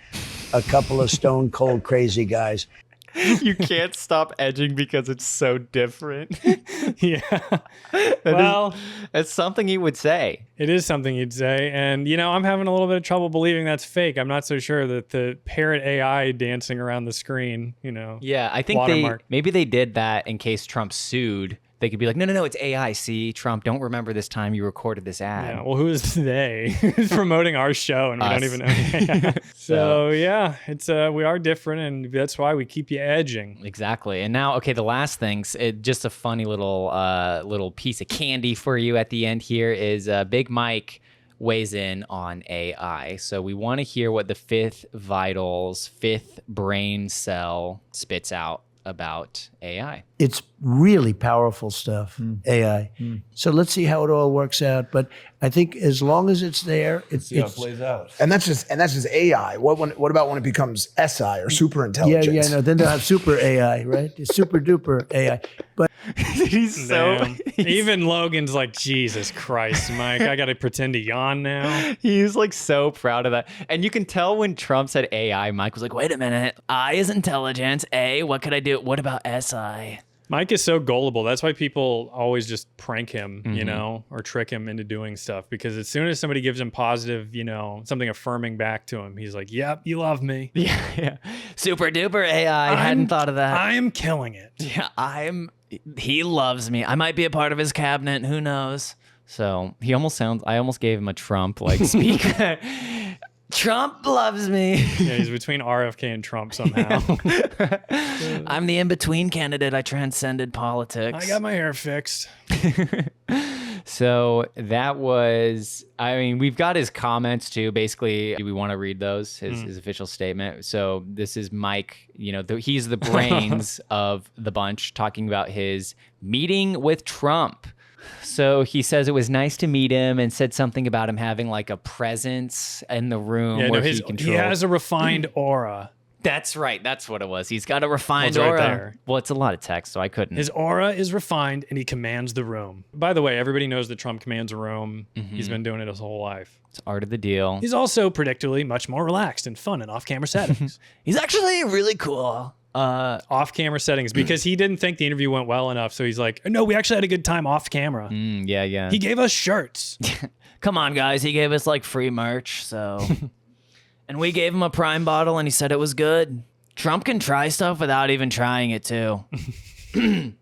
A couple of stone cold crazy guys. You can't stop edging because it's so different. Yeah. Well, it's something he would say. It is something he'd say. And, I'm having a little bit of trouble believing that's fake. I'm not so sure that the parrot AI dancing around the screen, Yeah, I think maybe they did that in case Trump sued. They could be like, no, it's AI. See, Trump, don't remember this time you recorded this ad. Yeah, well, who is they? Who's promoting our show and we don't even know? So yeah, it's we are different, and that's why we keep you edging. Exactly. And now, okay, the last things, just a funny little piece of candy for you at the end here is Big Mike weighs in on AI. So we want to hear what the fifth brain cell spits out about AI. It's really powerful stuff, AI. So let's see how it all works out. But I think as long as it's there, it's how it plays out. And that's just AI. What about when it becomes SI or super intelligence? Yeah, no. Then they'll have super AI, right? It's super duper AI. But he's even Logan's like, Jesus Christ, Mike, I got to pretend to yawn now. He's like so proud of that. And you can tell when Trump said AI, Mike was like, wait a minute, I is intelligence. A, what could I do? What about SI? Mike is so gullible. That's why people always just prank him, or trick him into doing stuff. Because as soon as somebody gives him positive, something affirming back to him, he's like, yep, you love me. Yeah. Super duper AI. I hadn't thought of that. I am killing it. Yeah, he loves me. I might be a part of his cabinet. Who knows? So I almost gave him a Trump speaker. Trump loves me. Yeah, he's between RFK and Trump somehow. I'm the in-between candidate. I transcended politics. I got my hair fixed. So that was, we've got his comments too. Basically, we want to read those, his official statement. So this is Mike, he's the brains of the bunch, talking about his meeting with Trump. So he says it was nice to meet him and said something about him having like a presence in the room Yeah, where no, he controls. he has a refined aura. That's right. That's what it was. He's got a refined Well, it's aura. right there. Well, it's a lot of text, so I couldn't. His aura is refined and he commands the room. By the way, everybody knows that Trump commands a room. He's been doing it his whole life. It's art of the deal. He's also predictably much more relaxed and fun in off-camera settings. He's actually really cool. Off-camera settings because he didn't think the interview went well enough. So he's like, no, we actually had a good time off camera. Yeah. He gave us shirts. Come on, guys. He gave us like free merch, so. And we gave him a Prime bottle and he said it was good. Trump can try stuff without even trying it too.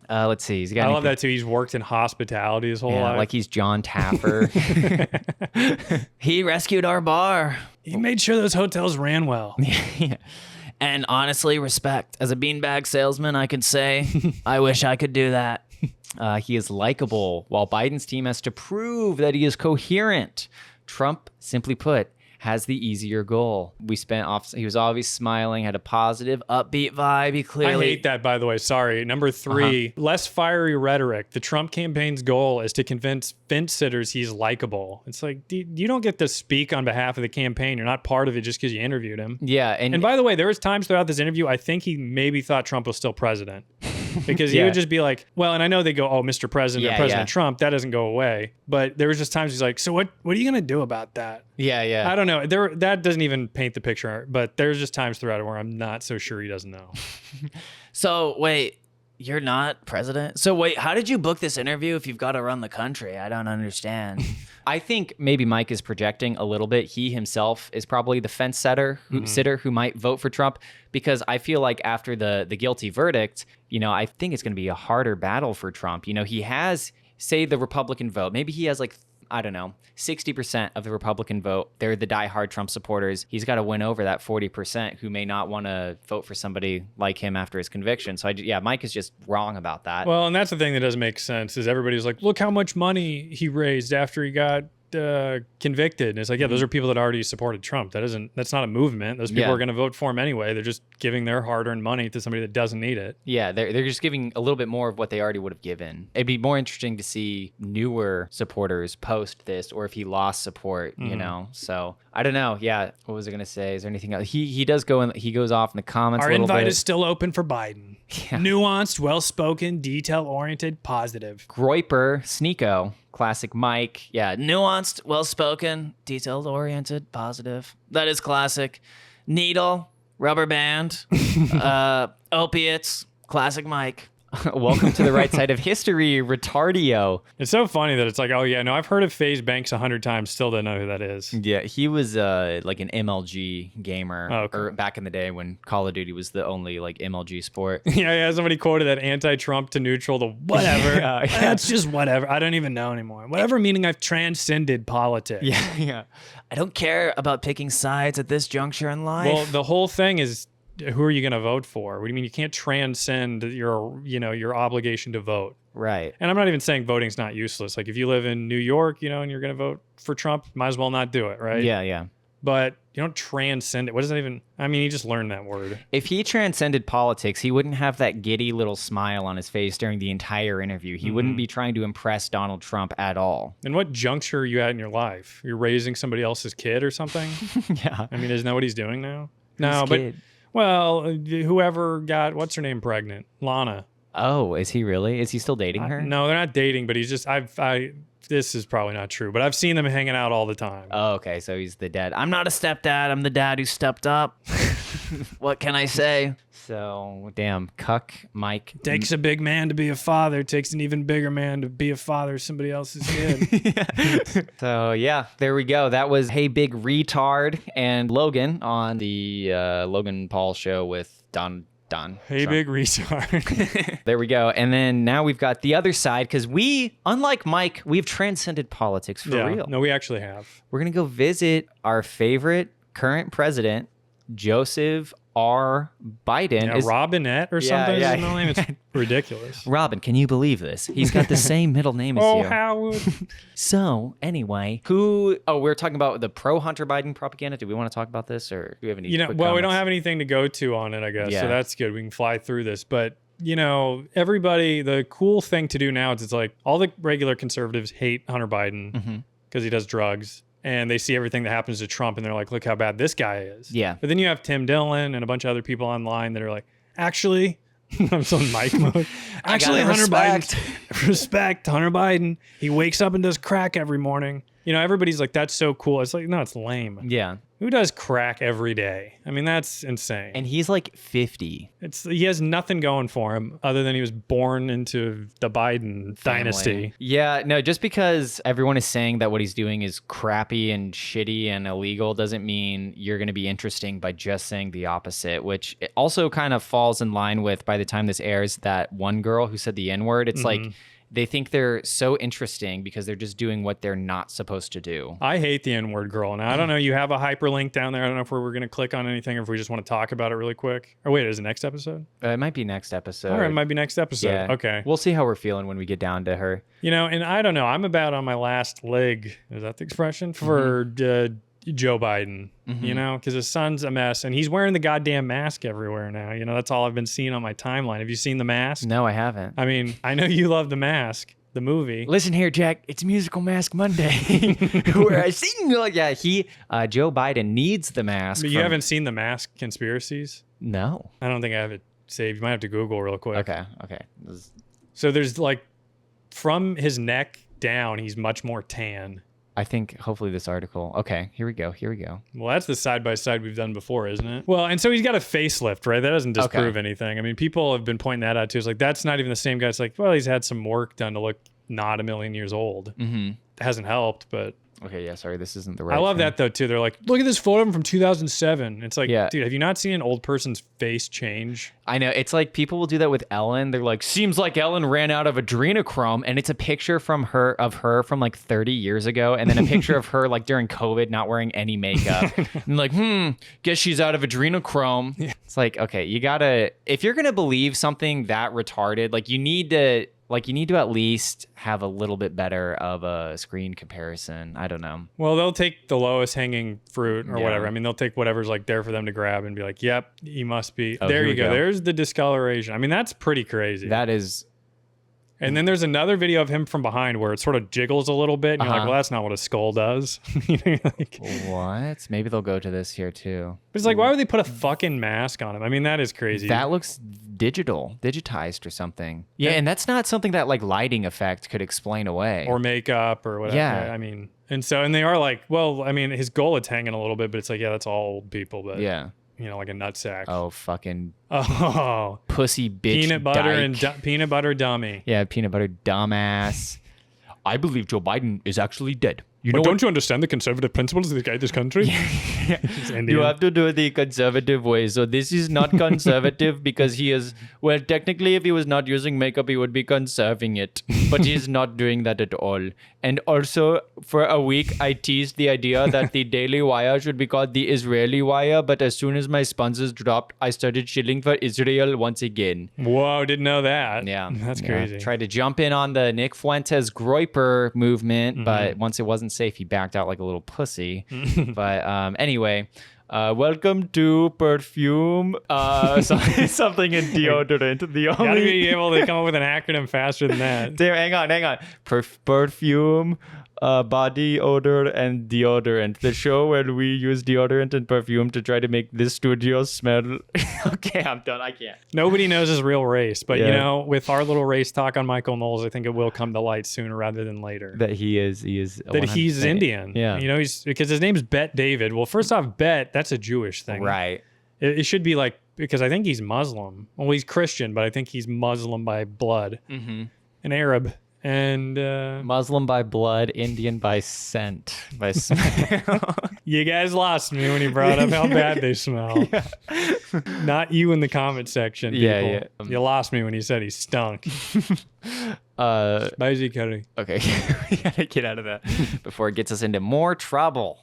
Let's see. I love that too. He's worked in hospitality his whole life. Like he's John Taffer. He rescued our bar. He made sure those hotels ran well. Yeah. And honestly, respect. As a beanbag salesman, I could say, I wish I could do that. He is likable, while Biden's team has to prove that he is coherent. Trump, simply put, has the easier goal. He was always smiling, had a positive, upbeat vibe. He clearly. I hate that, by the way. Sorry. Number 3, less fiery rhetoric. The Trump campaign's goal is to convince fence sitters he's likable. It's like, you don't get to speak on behalf of the campaign. You're not part of it just because you interviewed him. Yeah. And by the way, there was times throughout this interview, I think he maybe thought Trump was still president. Because he would just be like, well, and I know they go, oh, Mr. President, President Trump, that doesn't go away. But there was just times he's like, so what are you going to do about that? Yeah. I don't know. That doesn't even paint the picture. But there's just times throughout it where I'm not so sure he doesn't know. So, wait, you're not president? So, wait, how did you book this interview if you've got to run the country? I don't understand. I think maybe Mike is projecting a little bit. He himself is probably the fence sitter who might vote for Trump, because I feel like after the guilty verdict, I think it's going to be a harder battle for Trump. He has, say, the Republican vote. Maybe he has like, I don't know, 60% of the Republican vote. They're the diehard Trump supporters. He's got to win over that 40% who may not want to vote for somebody like him after his conviction. So, Mike is just wrong about that. Well, and that's the thing that doesn't make sense is everybody's like, look how much money he raised after he got convicted. And it's like, those are people that already supported Trump. That's not a movement. Those people are going to vote for him anyway. They're just giving their hard-earned money to somebody that doesn't need it. Yeah, they're just giving a little bit more of what they already would have given. It'd be more interesting to see newer supporters post this, or if he lost support, So I don't know. Yeah, what was I gonna say? Is there anything else? He does go in. He goes off in the comments. Our a little invite bit. is still open for Biden. Yeah. Nuanced, well-spoken, detail-oriented, positive. Groiper, Sneeko. Classic Mike. Yeah, nuanced, well-spoken, detailed-oriented, positive. That is classic. Needle, rubber band, opiates, classic Mike. Welcome to the right side of history, retardio. It's so funny that it's like, oh yeah, no, I've heard of FaZe Banks 100 times, still don't know who that is. Yeah, he was like an MLG gamer, okay. or back in the day when Call of Duty was the only like MLG sport. Yeah, somebody quoted that anti-Trump to neutral to whatever. That's just whatever. I don't even know anymore. Whatever, meaning I've transcended politics. Yeah. I don't care about picking sides at this juncture in life. Well, the whole thing is, who are you going to vote for? What do you mean you can't transcend your obligation to vote? Right. And I'm not even saying voting's not useless. Like if you live in New York, and you're going to vote for Trump, might as well not do it, right? Yeah. But you don't transcend it. What does that even? I mean, you just learned that word. If he transcended politics, he wouldn't have that giddy little smile on his face during the entire interview. He wouldn't be trying to impress Donald Trump at all. And what juncture are you at in your life? You're raising somebody else's kid or something? Yeah. I mean, isn't that what he's doing now? No, but. Well, whoever got, what's her name, pregnant? Lana. Oh, is he really? Is he still dating her? No, they're not dating, but he's just, this is probably not true, but I've seen them hanging out all the time. Oh, okay. So he's the dad. I'm not a stepdad. I'm the dad who stepped up. What can I say? So, damn, cuck Mike. Takes a big man to be a father. Takes an even bigger man to be a father of somebody else's kid. So, yeah, there we go. That was Hey Big Retard and Logan on the Logan Paul show with Don. Hey, Big Retard. There we go. And then now we've got the other side, because we, unlike Mike, we've transcended politics for real. No, we actually have. We're going to go visit our favorite current president, Joseph R. Biden. Yeah, Robinette or something? Yeah. His middle name is ridiculous. Robin, can you believe this? He's got the same middle name as you. Oh, Howard. So, anyway, we're talking about the pro-Hunter Biden propaganda. Do we want to talk about this, or do we have any quick we don't have anything to go to on it, I guess. Yeah. So that's good. We can fly through this. But you know, everybody, the cool thing to do now is it's like all the regular conservatives hate Hunter Biden because he does drugs. And they see everything that happens to Trump and they're like, look how bad this guy is. Yeah. But then you have Tim Dillon and a bunch of other people online that are like, actually, I'm still in Mike mode. Actually, Hunter Biden, respect Hunter Biden. He wakes up and does crack every morning. You know, everybody's like, that's so cool. It's like, no, it's lame. Yeah. Who does crack every day? I mean, that's insane. And he's like 50. He has nothing going for him other than he was born into the Biden dynasty. Yeah, no, just because everyone is saying that what he's doing is crappy and shitty and illegal doesn't mean you're going to be interesting by just saying the opposite, which it also kind of falls in line with, by the time this airs, that one girl who said the N-word. It's like, they think they're so interesting because they're just doing what they're not supposed to do. I hate the N-word girl. Now, I don't know. You have a hyperlink down there. I don't know if we're going to click on anything or if we just want to talk about it really quick. Or wait, is it next episode? It might be next episode. All right, it might be next episode. Yeah. Okay. We'll see how we're feeling when we get down to her. You know, and I don't know. I'm about on my last leg. Is that the expression? For Joe Biden, you know, because his son's a mess and he's wearing the goddamn mask everywhere now. You know, that's all I've been seeing on my timeline. Have you seen The Mask? No, I haven't. I mean, I know you love The Mask. The movie. Listen here, Jack. It's Musical Mask Monday, where I sing. Yeah, Joe Biden needs the mask. But you haven't seen The Mask Conspiracies? No, I don't think I have it saved. You might have to Google real quick. Okay. So there's like, from his neck down, he's much more tan. I think hopefully this article. Okay, here we go. Well, that's the side by side we've done before, isn't it? Well, and so he's got a facelift, right? That doesn't disprove anything. I mean, people have been pointing that out too. It's like, that's not even the same guy. It's like, well, he's had some work done to look not a million years old. It hasn't helped, but. Okay, yeah, sorry, this isn't the right I love thing. that though too. They're like, look at this photo of him from 2007. It's like, dude, have you not seen an old person's face change? I know. It's like people will do that with Ellen. They're like, seems like Ellen ran out of adrenochrome, and it's a picture from her from like 30 years ago, and then a picture of her like during COVID not wearing any makeup. And like, guess she's out of adrenochrome. Yeah. It's like, okay, you gotta, if you're gonna believe something that retarded, like you need to at least have a little bit better of a screen comparison. I don't know. Well, they'll take the lowest hanging fruit or whatever. I mean, they'll take whatever's like there for them to grab and be like, yep, he must be. Oh, there you go. There's the discoloration. I mean, that's pretty crazy. That is. And then there's another video of him from behind where it sort of jiggles a little bit. And you're like, well, that's not what a skull does. Like, what? Maybe they'll go to this here too. But it's like, why would they put a fucking mask on him? I mean, that is crazy. That looks digitized or something. Yeah, and that's not something that like lighting effect could explain away. Or makeup or whatever. Yeah. I mean, and they are like, well, I mean, his gullet's hanging a little bit, but it's like, yeah, that's all old people. But yeah. You know, like a nutsack. Oh, fucking pussy bitch. Peanut butter and peanut butter dummy. Yeah, peanut butter dumbass. I believe Joe Biden is actually dead. Don't you understand the conservative principles of this country? You have to do it the conservative way. So this is not conservative because he is, well, technically if he was not using makeup, he would be conserving it. But he's not doing that at all. And also, for a week, I teased the idea that the Daily Wire should be called the Israeli Wire. But as soon as my sponsors dropped, I started shilling for Israel once again. Whoa, didn't know that. Yeah. That's crazy. Tried to jump in on the Nick Fuentes Groiper movement, but once it wasn't safe, he backed out like a little pussy. But anyway, welcome to perfume, something in deodorant. The only gotta be able to come up with an acronym faster than that. Damn, hang on. Perfume, body odor, and deodorant. The show where we use deodorant and perfume to try to make this studio smell. Okay, I'm done. I can't. Nobody knows his real race, but you know, with our little race talk on Michael Knowles, I think it will come to light sooner rather than later. That he is that he's Indian. Yeah. You know, he's because his name's Bet David. Well, first off, Bet, that's a Jewish thing. Right. It should be like, because I think he's Muslim. Well, he's Christian, but I think he's Muslim by blood. An Arab. And Muslim by blood, Indian by scent, by smell. You guys lost me when you brought up how bad they smell. Not you in the comment section, people. Yeah. You lost me when you said he stunk. Bye, Z. Curry. Okay, we gotta get out of that before it gets us into more trouble.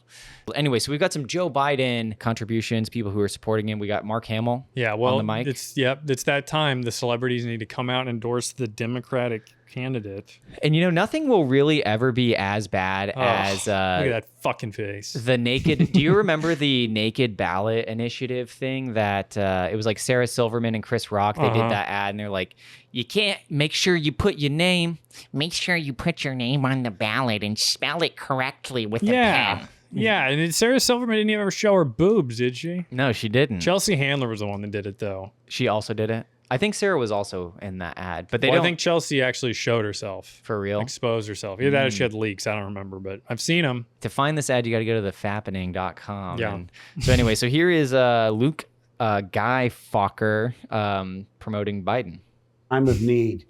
Anyway, so we've got some Joe Biden contributions, people who are supporting him. We got Mark Hamill on the mic. It's that time. The celebrities need to come out and endorse the Democratic candidate. And nothing will really ever be as bad as look at that fucking face. The naked. Do you remember the naked ballot initiative thing that it was like Sarah Silverman and Chris Rock? They did that ad, and they're like, you can't make sure you put your name. Make sure you put your name on the ballot and spell it correctly with a pen. Yeah, and Sarah Silverman didn't even ever show her boobs, did she? No, she didn't. Chelsea Handler was the one that did it, though. She also did it? I think Sarah was also in that ad, but I think Chelsea actually showed herself. For real? Exposed herself. Either that or she had leaks. I don't remember, but I've seen them. To find this ad, you got to go to thefappening.com. Yeah. And so anyway, so here is Luke Guy Fokker promoting Biden. Time of need.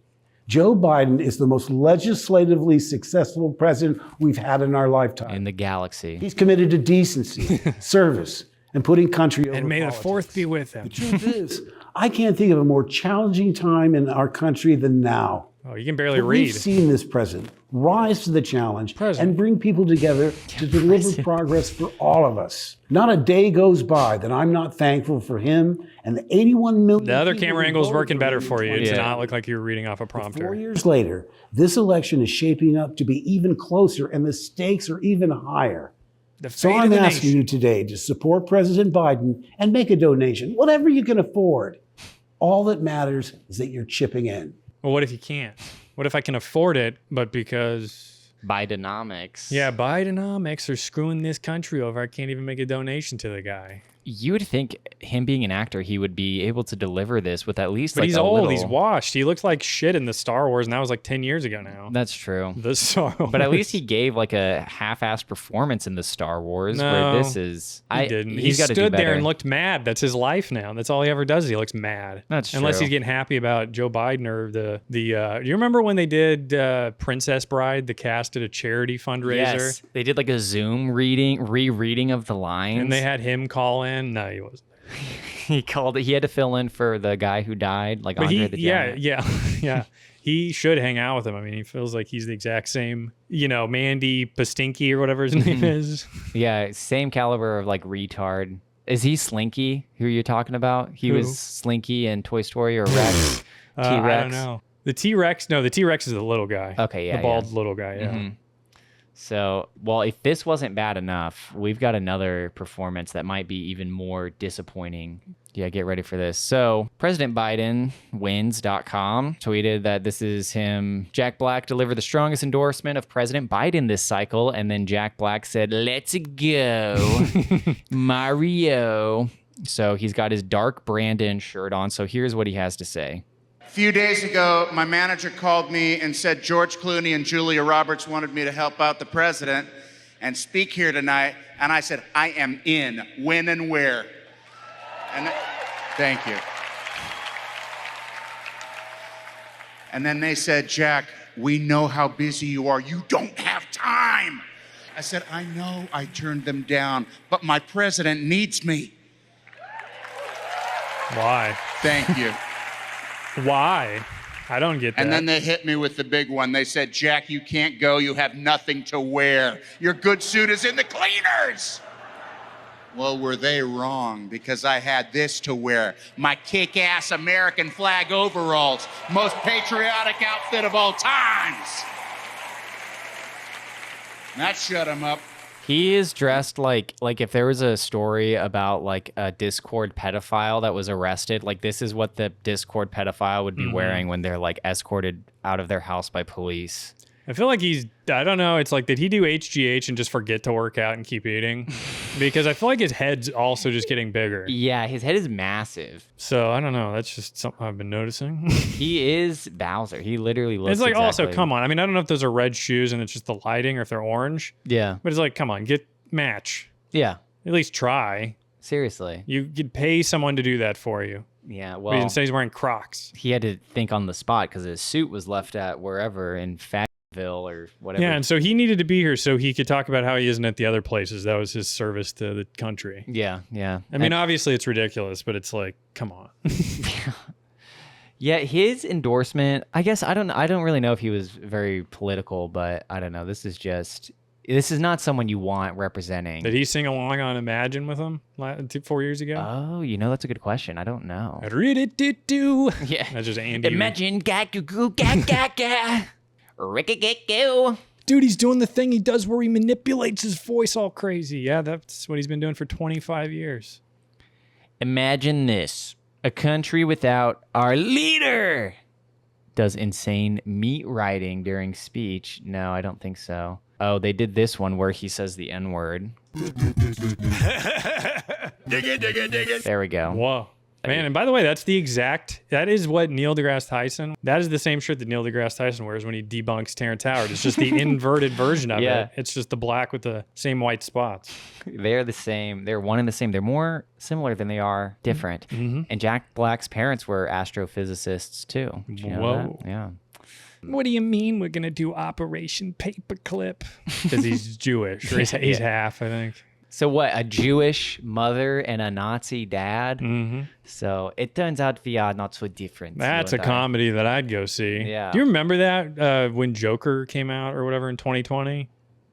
Joe Biden is the most legislatively successful president we've had in our lifetime. In the galaxy. He's committed to decency, service, and putting country over And may politics. the fourth be with him. The truth is, I can't think of a more challenging time in our country than now. Oh, you can barely But read. We've seen this president rise to the challenge and bring people together to deliver progress for all of us. Not a day goes by that I'm not thankful for him and the 81 million. The other people camera who angle is voted working for better him in for you. It does 2020. not look like you're reading off a prompter. 4 years later, this election is shaping up to be even closer and the stakes are even higher. So I'm asking you today to support President Biden and make a donation, whatever you can afford. All that matters is that you're chipping in. Well, what if you can't? What if I can afford it, but because Bidenomics. Yeah, Bidenomics are screwing this country over. I can't even make a donation to the guy. You would think him being an actor, he would be able to deliver this with at least But like he's a old. little... He's washed. He looked like shit in the Star Wars, and that was like 10 years ago now. That's true. The Star Wars. But at least he gave like a half-assed performance in the Star Wars, No, where this is... He didn't. He He's got to do stood better. there and looked mad. That's his life now. That's all he ever does. Is he looks mad. That's Unless true. he's getting happy about Joe Biden or the. Do you remember when they did Princess Bride? The cast at a charity fundraiser. Yes, they did like a Zoom rereading of the lines. And they had him call in. No, he wasn't. He called it. He had to fill in for the guy who died, like But Andre the Giant. yeah. He should hang out with him. I mean, he feels like he's the exact same, Mandy Pastinky or whatever his name is. Yeah, same caliber of like retard. Is he Slinky? Who are you talking about? He Who? was Slinky in Toy Story or Rex? T-Rex? I don't know. The T-Rex? No, the T-Rex is the little guy. Okay, yeah. The bald little guy, yeah. Mhm. So, well, if this wasn't bad enough, we've got another performance that might be even more disappointing. Yeah, get ready for this. So, President Biden wins.com tweeted that this is him. Jack Black delivered the strongest endorsement of President Biden this cycle. And then Jack Black said, "Let's go, Mario." So, he's got his Dark Brandon shirt on. So, here's what he has to say. A few days ago, my manager called me and said George Clooney and Julia Roberts wanted me to help out the president and speak here tonight. And I said, I am in. When and where? And thank you. And then they said, Jack, we know how busy you are. You don't have time. I said, I know I turned them down, but my president needs me. Why? Thank you. Why? I don't get that. And then they hit me with the big one. They said, Jack, you can't go. You have nothing to wear. Your good suit is in the cleaners. Well, were they wrong? Because I had this to wear. My kick-ass American flag overalls. Most patriotic outfit of all times. That shut him up. He is dressed like if there was a story about like a Discord pedophile that was arrested, like this is what the Discord pedophile would be wearing when they're like escorted out of their house by police. I feel like I don't know. It's like, did he do HGH and just forget to work out and keep eating? Because I feel like his head's also just getting bigger. Yeah, his head is massive. So I don't know. That's just something I've been noticing. He is Bowser. He literally looks It's like, exactly... also, come on. I mean, I don't know if those are red shoes and it's just the lighting or if they're orange. Yeah. But it's like, come on, match. Yeah. At least try. Seriously. You could pay someone to do that for you. Yeah, But well... he didn't say he's wearing Crocs. He had to think on the spot because his suit was left at wherever in Fatville or whatever. Yeah, and so he needed to be here so he could talk about how he isn't at the other places. That was his service to the country. Yeah, yeah. I mean, obviously it's ridiculous, but it's like, come on. Yeah, his endorsement, I guess I don't really know if he was very political, but I don't know. This is just This is not someone you want representing. Did he sing along on Imagine with him 4 years ago? Oh, that's a good question. I don't know. Yeah. That's just Andy. Imagine ga-goo-goo-ga-ga-ga. Rick-a-gig-goo. Dude, he's doing the thing he does where he manipulates his voice all crazy. Yeah, that's what he's been doing for 25 years. Imagine this. A country without our leader. Does insane meat riding during speech. No, I don't think so. Oh, they did this one where he says the N-word. There we go. Whoa. Man, and by the way, that is what Neil deGrasse Tyson, that is the same shirt that Neil deGrasse Tyson wears when he debunks Terrence Howard. It's just the inverted version of it. It's just the black with the same white spots. They're the same. They're one and the same. They're more similar than they are different. Mm-hmm. And Jack Black's parents were astrophysicists too. Did you know that? Yeah. What do you mean we're going to do Operation Paperclip? Because he's Jewish. Or he's half, I think. So what, a Jewish mother and a Nazi dad? Mm-hmm. So it turns out we are not so different. That's a comedy that I'd go see. Yeah. Do you remember that when Joker came out or whatever in 2020?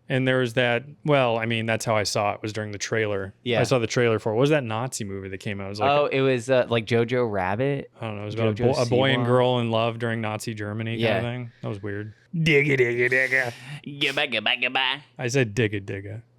And there was that, well, I mean, that's how I saw it, was during the trailer. Yeah. I saw the trailer for it. What was that Nazi movie that came out? It was like it was like Jojo Rabbit. I don't know. It was about a boy and girl in love during Nazi Germany kind of thing. That was weird. Digga, digga, digga. I said digga, digga.